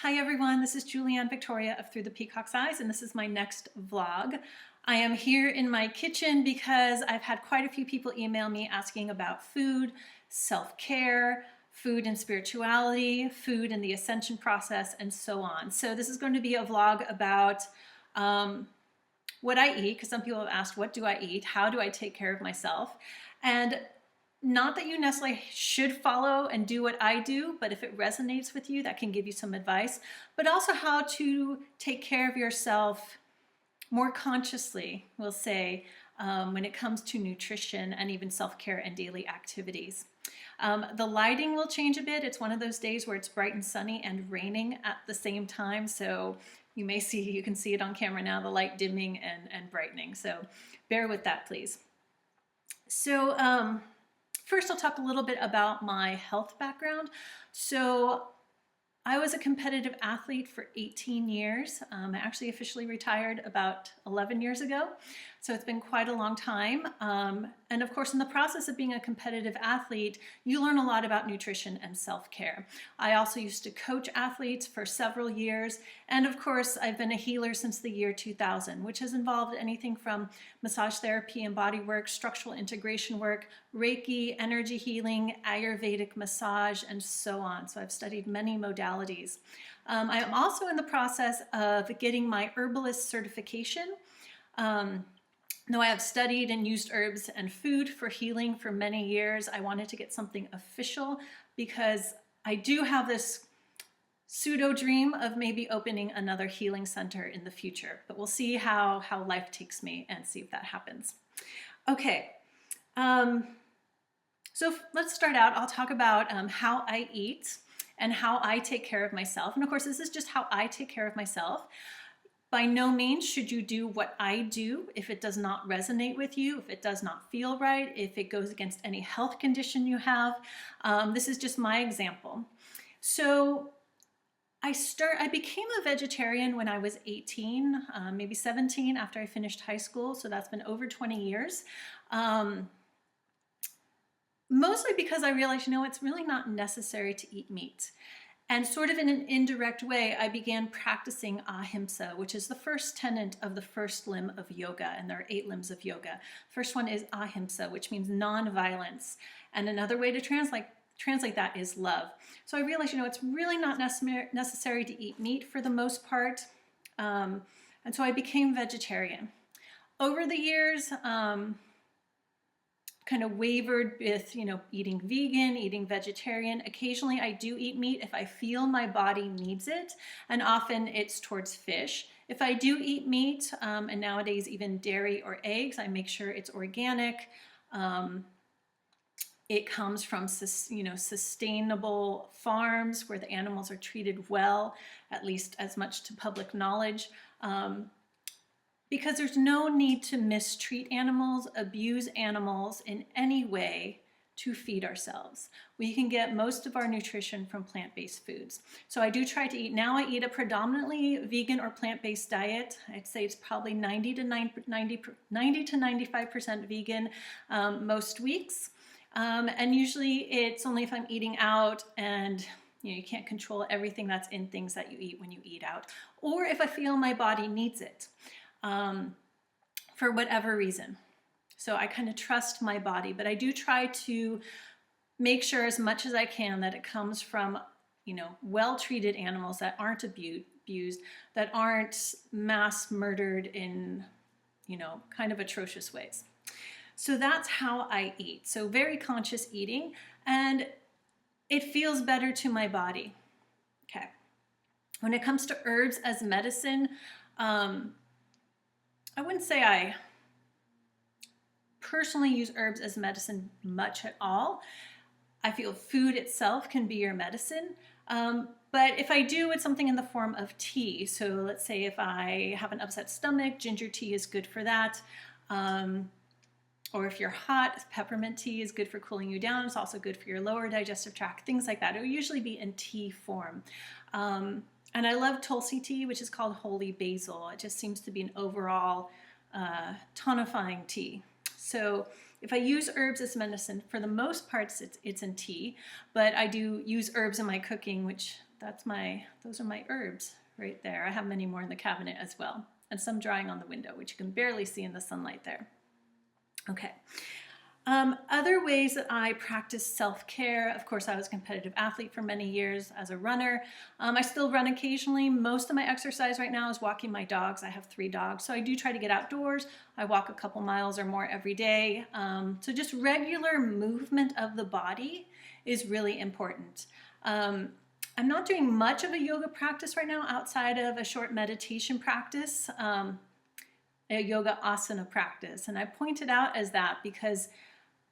Hi everyone, this is Julianne Victoria of Through the Peacock's Eyes, and this is my next vlog. I am here in my kitchen because I've had quite a few people email me asking about food, self-care, food and spirituality, food and the Ascension process, and so on. So this is going to be a vlog about what I eat, because some people have asked, what do I eat? How do I take care of myself? And not that you necessarily should follow and do what I do, but if it resonates with you, that can give you some advice, but also how to take care of yourself more consciously, we'll say, when it comes to nutrition and even self-care and daily activities. The lighting will change a bit. It's one of those days where it's bright and sunny and raining at the same time. So you can see it on camera now, the light dimming and brightening. So bear with that, please. So first, I'll talk a little bit about my health background. So I was a competitive athlete for 18 years. I actually officially retired about 11 years ago. So it's been quite a long time. And of course, in the process of being a competitive athlete, you learn a lot about nutrition and self-care. I also used to coach athletes for several years. And of course, I've been a healer since the year 2000, which has involved anything from massage therapy and body work, structural integration work, Reiki, energy healing, Ayurvedic massage, and so on. So I've studied many modalities. I am also in the process of getting my herbalist certification. Though I have studied and used herbs and food for healing for many years, I wanted to get something official because I do have this pseudo dream of maybe opening another healing center in the future, but we'll see how life takes me and see if that happens. Okay, so let's start out. I'll talk about how I eat and how I take care of myself. And of course, this is just how I take care of myself. By no means should you do what I do if it does not resonate with you, if it does not feel right, if it goes against any health condition you have. This is just my example. So I became a vegetarian when I was 18, maybe 17 after I finished high school. So that's been over 20 years. Mostly because I realized, it's really not necessary to eat meat. And sort of in an indirect way, I began practicing ahimsa, which is the first tenet of the first limb of yoga, and there are 8 limbs of yoga. First one is ahimsa, which means non-violence. And another way to translate that is love. So I realized, it's really not necessary to eat meat for the most part. And so I became vegetarian. Over the years, kind of wavered with, eating vegan, eating vegetarian. Occasionally I do eat meat if I feel my body needs it, and often it's towards fish. If I do eat meat, and nowadays even dairy or eggs, I make sure it's organic. It comes from, sustainable farms where the animals are treated well, at least as much to public knowledge. Because there's no need to mistreat animals, abuse animals in any way to feed ourselves. We can get most of our nutrition from plant-based foods. So I do try to eat, now I eat a predominantly vegan or plant-based diet. I'd say it's probably 90 to 95% vegan most weeks. And usually it's only if I'm eating out and you can't control everything that's in things that you eat when you eat out, or if I feel my body needs it. For whatever reason. So I kind of trust my body, but I do try to make sure as much as I can that it comes from, well-treated animals that aren't abused, that aren't mass murdered in, kind of atrocious ways. So that's how I eat. So very conscious eating, and it feels better to my body. Okay. When it comes to herbs as medicine, I wouldn't say I personally use herbs as medicine much at all. I feel food itself can be your medicine. But if I do, it's something in the form of tea. So let's say if I have an upset stomach, ginger tea is good for that. Or if you're hot, peppermint tea is good for cooling you down. It's also good for your lower digestive tract, things like that. It will usually be in tea form. And I love Tulsi tea, which is called holy basil. It just seems to be an overall tonifying tea. So If I use herbs as medicine, for the most part, it's in tea, but I do use herbs in my cooking, which those are my herbs right there. I have many more in the cabinet as well, and some drying on the window, which you can barely see in the sunlight there. Okay. Other ways that I practice self-care, of course, I was a competitive athlete for many years as a runner. I still run occasionally. Most of my exercise right now is walking my dogs. I have 3 dogs, so I do try to get outdoors. I walk a couple miles or more every day. So just regular movement of the body is really important. I'm not doing much of a yoga practice right now outside of a short meditation practice, a yoga asana practice. And I point it out as that because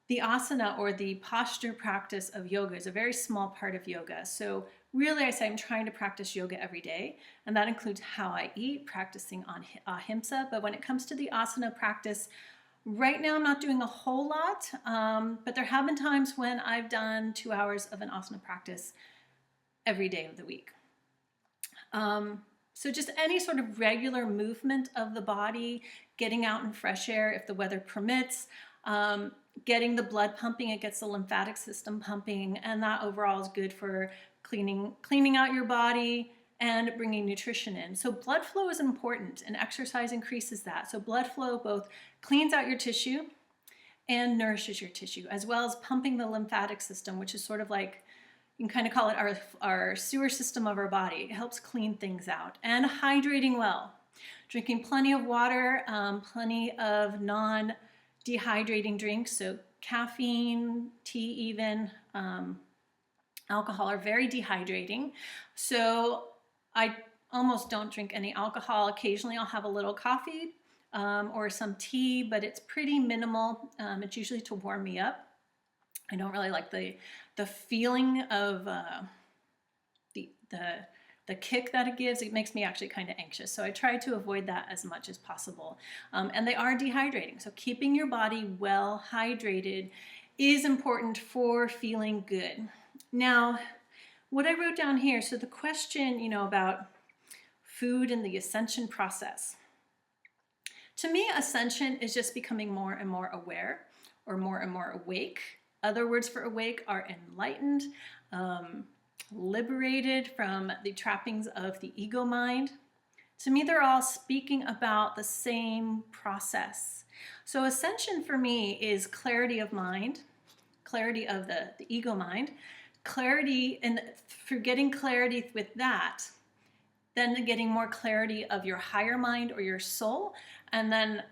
the asana, or the posture practice of yoga, is a very small part of yoga. So really, I say I'm trying to practice yoga every day, and that includes how I eat, practicing on ahimsa. But when it comes to the asana practice, right now I'm not doing a whole lot, but there have been times when I've done 2 hours of an asana practice every day of the week. So just any sort of regular movement of the body, getting out in fresh air if the weather permits, getting the blood pumping, it gets the lymphatic system pumping, and that overall is good for cleaning out your body and bringing nutrition in. So blood flow is important, and exercise increases that. So blood flow both cleans out your tissue and nourishes your tissue, as well as pumping the lymphatic system, which is sort of like, you can kind of call it our sewer system of our body. It helps clean things out. And hydrating well. Drinking plenty of water, plenty of non-dehydrating drinks. So caffeine, tea even, alcohol are very dehydrating. So I almost don't drink any alcohol. Occasionally I'll have a little coffee or some tea, but it's pretty minimal. It's usually to warm me up. I don't really like the feeling of the kick that it gives. It makes me actually kind of anxious. So I try to avoid that as much as possible. And they are dehydrating. So keeping your body well hydrated is important for feeling good. Now, what I wrote down here, so the question, about food and the ascension process. To me, ascension is just becoming more and more aware, or more and more awake. Other words for awake are enlightened, liberated from the trappings of the ego mind. To me, they're all speaking about the same process. So ascension for me is clarity of mind, clarity of the ego mind, clarity, and for getting clarity with that, then getting more clarity of your higher mind or your soul, and then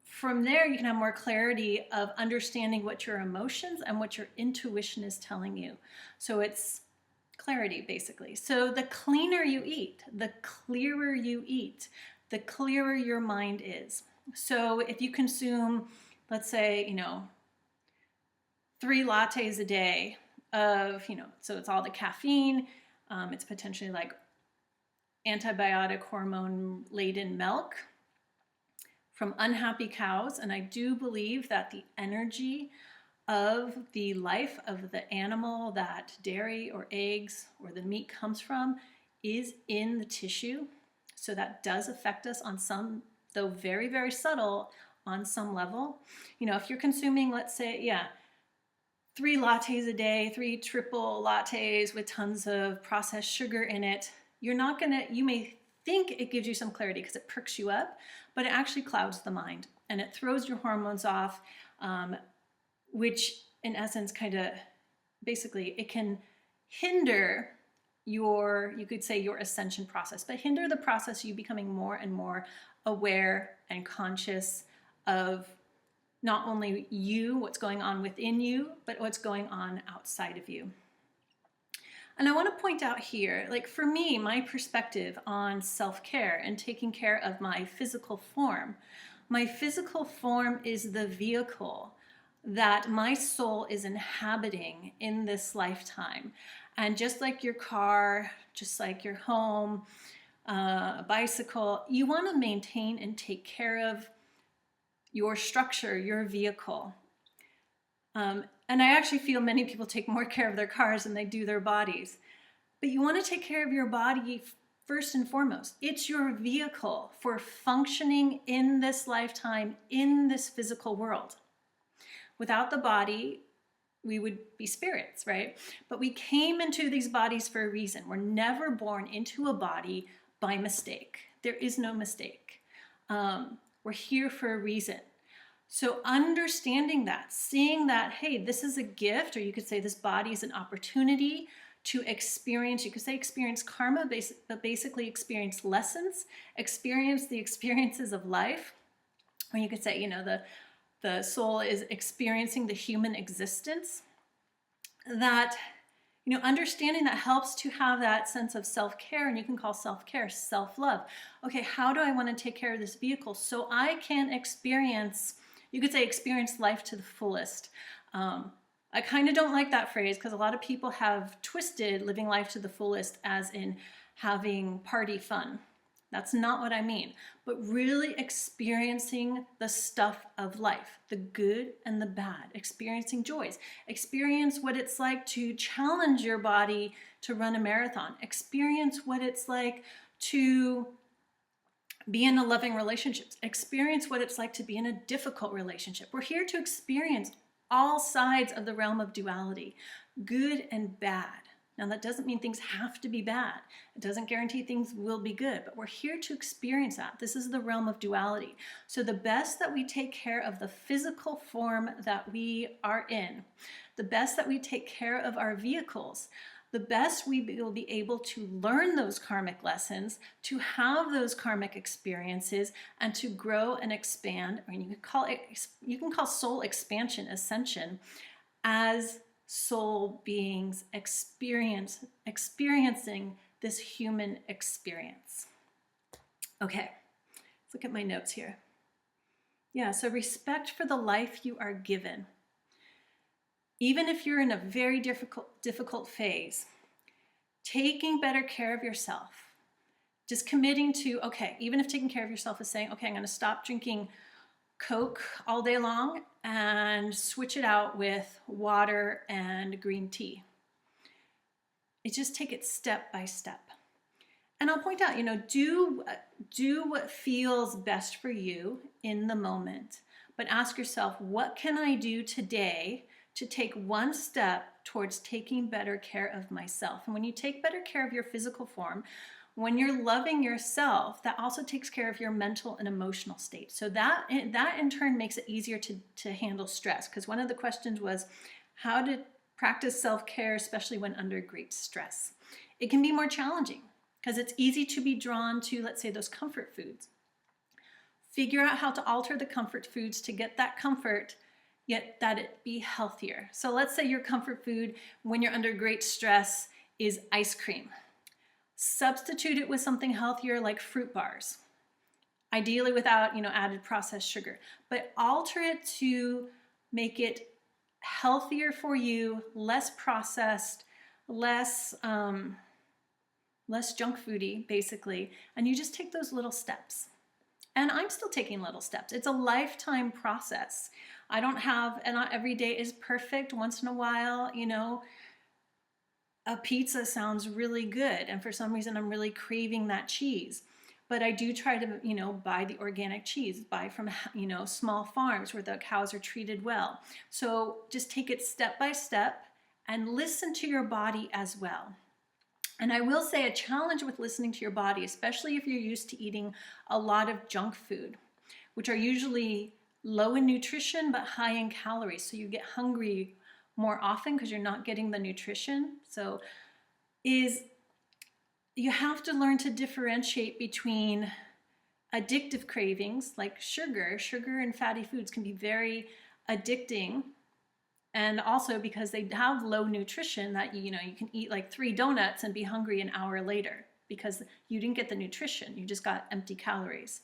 from there, you can have more clarity of understanding what your emotions and what your intuition is telling you. So it's clarity, basically. So the cleaner you eat, the clearer you eat, the clearer your mind is. So if you consume, let's say, 3 lattes a day of, so it's all the caffeine, it's potentially like antibiotic hormone-laden milk from unhappy cows, and I do believe that the energy of the life of the animal that dairy or eggs or the meat comes from is in the tissue. So that does affect us on some, though very, very subtle, on some level. If you're consuming, let's say, 3 lattes a day, 3 triple lattes with tons of processed sugar in it, you may think it gives you some clarity because it perks you up, but it actually clouds the mind and it throws your hormones off, which in essence basically it can hinder you could say your ascension process, but hinder the process of you becoming more and more aware and conscious of not only you, what's going on within you, but what's going on outside of you. And I want to point out here, like for me, my perspective on self-care and taking care of my physical form is the vehicle that my soul is inhabiting in this lifetime. And just like your car, just like your home, a bicycle, you want to maintain and take care of your structure, your vehicle. And I actually feel many people take more care of their cars than they do their bodies. But you want to take care of your body first and foremost. It's your vehicle for functioning in this lifetime, in this physical world. Without the body, we would be spirits, right? But we came into these bodies for a reason. We're never born into a body by mistake. There is no mistake. We're here for a reason. So understanding that, seeing that, hey, this is a gift, or you could say this body is an opportunity to experience, you could say experience karma, but basically experience lessons, experience the experiences of life. Or you could say, you know, the soul is experiencing the human existence. That, you know, understanding that helps to have that sense of self-care, and you can call self-care self-love. Okay, how do I want to take care of this vehicle so I can experience, you could say experience life to the fullest. I kind of don't like that phrase because a lot of people have twisted living life to the fullest as in having party fun. That's not what I mean, but really experiencing the stuff of life, the good and the bad, experiencing joys, experience what it's like to challenge your body to run a marathon, experience what it's like to be in a loving relationship, experience what it's like to be in a difficult relationship. We're here to experience all sides of the realm of duality, good and bad. Now, that doesn't mean things have to be bad. It doesn't guarantee things will be good, but we're here to experience that. This is the realm of duality. So the best that we take care of the physical form that we are in, the best that we take care of our vehicles, the best we will be able to learn those karmic lessons, to have those karmic experiences, and to grow and expand, or you can call soul expansion ascension, as soul beings experiencing this human experience. Okay, let's look at my notes here. Yeah, so respect for the life you are given. Even if you're in a very difficult phase, taking better care of yourself, just committing to, okay, even if taking care of yourself is saying, okay, I'm going to stop drinking Coke all day long and switch it out with water and green tea. It's just take it step by step. And I'll point out, you know, do what feels best for you in the moment, but ask yourself, what can I do today to take one step towards taking better care of myself? And when you take better care of your physical form, when you're loving yourself, that also takes care of your mental and emotional state. So that in turn makes it easier to handle stress. Because one of the questions was how to practice self-care, especially when under great stress. It can be more challenging because it's easy to be drawn to, let's say, those comfort foods. Figure out how to alter the comfort foods to get that comfort, yet that it be healthier. So let's say your comfort food when you're under great stress is ice cream. Substitute it with something healthier like fruit bars, ideally without, you know, added processed sugar, but alter it to make it healthier for you, less processed, less junk foody, basically, and you just take those little steps. And I'm still taking little steps. It's a lifetime process. And not every day is perfect. Once in a while, you know, a pizza sounds really good, and for some reason I'm really craving that cheese. But I do try to, you know, buy the organic cheese, buy from, you know, small farms where the cows are treated well. So just take it step by step and listen to your body as well. And I will say a challenge with listening to your body, especially if you're used to eating a lot of junk food, which are usually low in nutrition but high in calories. So you get hungry more often because you're not getting the nutrition. So you have to learn to differentiate between addictive cravings like sugar. Sugar and fatty foods can be very addicting. And also because they have low nutrition, that you can eat like 3 donuts and be hungry an hour later because you didn't get the nutrition. You just got empty calories.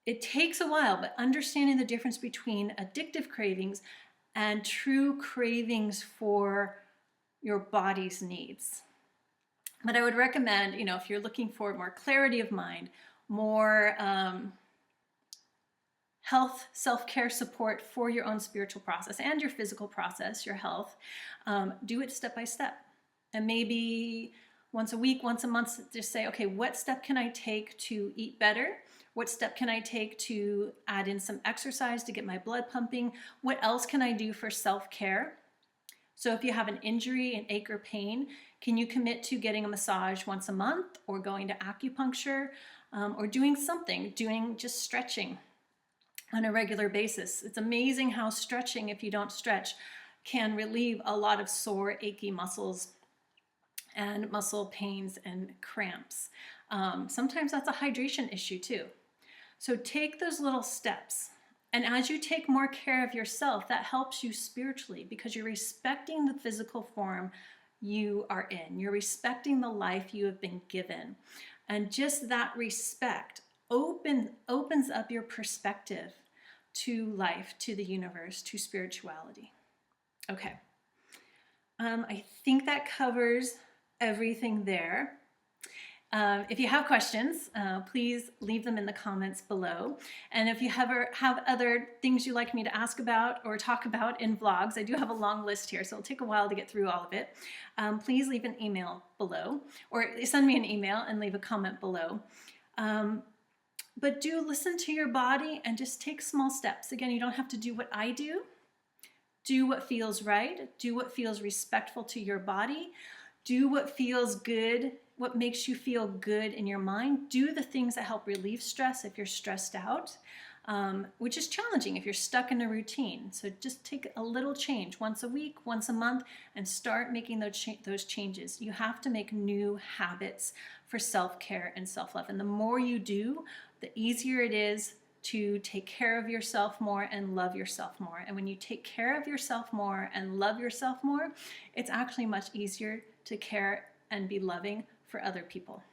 It takes a while, but understanding the difference between addictive cravings and true cravings for your body's needs. But I would recommend, if you're looking for more clarity of mind, more health, self-care support for your own spiritual process and your physical process, your health, do it step by step. And maybe once a week, once a month, just say, okay, what step can I take to eat better? What step can I take to add in some exercise to get my blood pumping? What else can I do for self-care? So if you have an injury, an ache or pain, can you commit to getting a massage once a month, or going to acupuncture, or doing something, doing just stretching on a regular basis? It's amazing how stretching, if you don't stretch, can relieve a lot of sore, achy muscles and muscle pains and cramps. Sometimes that's a hydration issue too. So take those little steps. And as you take more care of yourself, that helps you spiritually, because you're respecting the physical form you are in. You're respecting the life you have been given. And just that respect opens up your perspective to life, to the universe, to spirituality. Okay. I think that covers everything there. If you have questions, please leave them in the comments below. And if you have other things you'd like me to ask about or talk about in vlogs, I do have a long list here, so it'll take a while to get through all of it. Please leave an email below, or send me an email and leave a comment below. But do listen to your body and just take small steps. Again, you don't have to do what I do. Do what feels right. Do what feels respectful to your body. Do what feels good, what makes you feel good in your mind. Do the things that help relieve stress if you're stressed out, which is challenging if you're stuck in a routine. So just take a little change once a week, once a month, and start making those changes. You have to make new habits for self-care and self-love. And the more you do, the easier it is to take care of yourself more and love yourself more. And when you take care of yourself more and love yourself more, it's actually much easier to care and be loving for other people.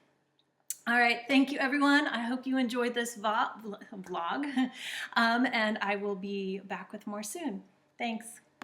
All right, thank you everyone. I hope you enjoyed this vlog, and I will be back with more soon. Thanks.